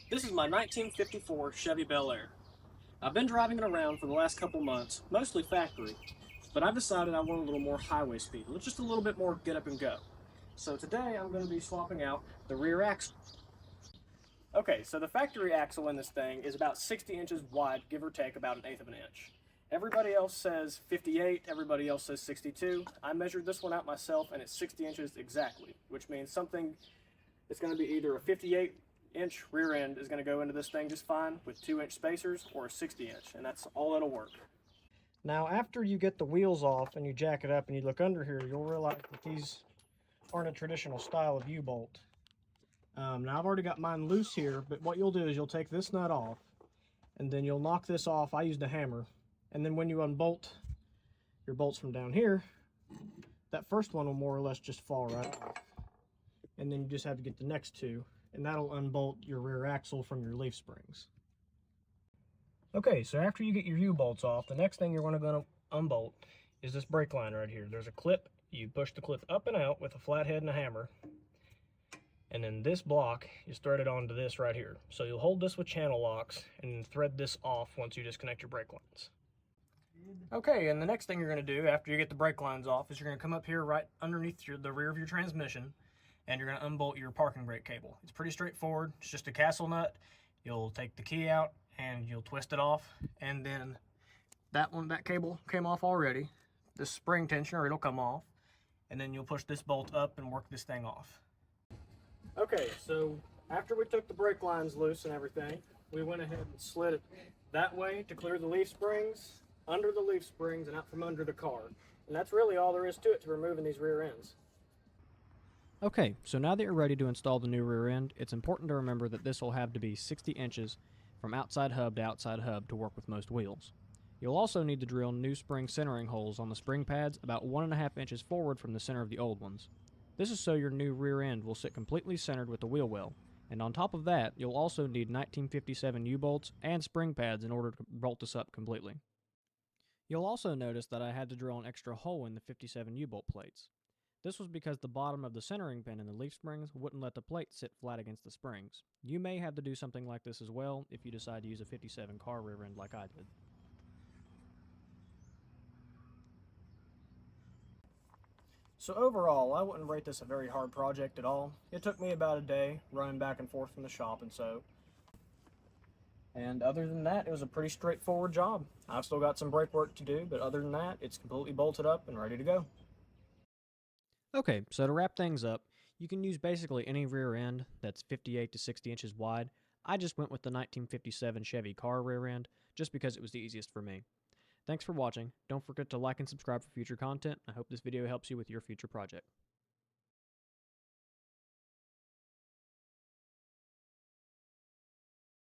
This is my 1954 Chevy Bel Air. I've been driving it around for the last couple months, mostly factory, but I've decided I want a little more highway speed, just a little bit more get up and go. So today I'm going to be swapping out the rear axle. Okay, so the factory axle in this thing is about 60 inches wide, give or take about 1/8 of an inch. Everybody else says 58, everybody else says 62. I measured this one out myself and it's 60 inches exactly, which means something it's going to be either a 58-inch rear end is going to go into this thing just fine with 2-inch spacers, or a 60-inch, and that's all that'll work. Now, after you get the wheels off and you jack it up and you look under here, you'll realize that these aren't a traditional style of U-bolt. Now, I've already got mine loose here, but what you'll do is you'll take this nut off, and then you'll knock this off. I used a hammer. And then when you unbolt your bolts from down here, that first one will more or less just fall right off. And then you just have to get the next two, and that'll unbolt your rear axle from your leaf springs. Okay, so after you get your U-bolts off, the next thing you're going to unbolt is this brake line right here. There's a clip. You push the clip up and out with a flathead and a hammer, and then this block is threaded onto this right here. So you'll hold this with channel locks and thread this off once you disconnect your brake lines. Okay, and the next thing you're going to do after you get the brake lines off is you're going to come up here right underneath the rear of your transmission, and you're going to unbolt your parking brake cable. It's pretty straightforward. It's just a castle nut. You'll take the key out and you'll twist it off, and then that cable came off already. This spring tensioner, it'll come off, and then you'll push this bolt up and work this thing off. Okay, so after we took the brake lines loose and everything, we went ahead and slid it that way to clear the leaf springs, under the leaf springs, and out from under the car. And that's really all there is to it to removing these rear ends. Okay, so now that you're ready to install the new rear end, it's important to remember that this will have to be 60 inches from outside hub to outside hub to work with most wheels. You'll also need to drill new spring centering holes on the spring pads about 1.5 inches forward from the center of the old ones. This is so your new rear end will sit completely centered with the wheel well, and on top of that, you'll also need 1957 U-bolts and spring pads in order to bolt this up completely. You'll also notice that I had to drill an extra hole in the 57 U-bolt plates. This was because the bottom of the centering pin in the leaf springs wouldn't let the plate sit flat against the springs. You may have to do something like this as well if you decide to use a 57 car rear end like I did. So overall, I wouldn't rate this a very hard project at all. It took me about a day running back and forth from the shop and so. And other than that, it was a pretty straightforward job. I've still got some brake work to do, but other than that, it's completely bolted up and ready to go. Okay, so to wrap things up, you can use basically any rear end that's 58 to 60 inches wide. I just went with the 1957 Chevy car rear end just because it was the easiest for me. Thanks for watching. Don't forget to like and subscribe for future content. I hope this video helps you with your future project.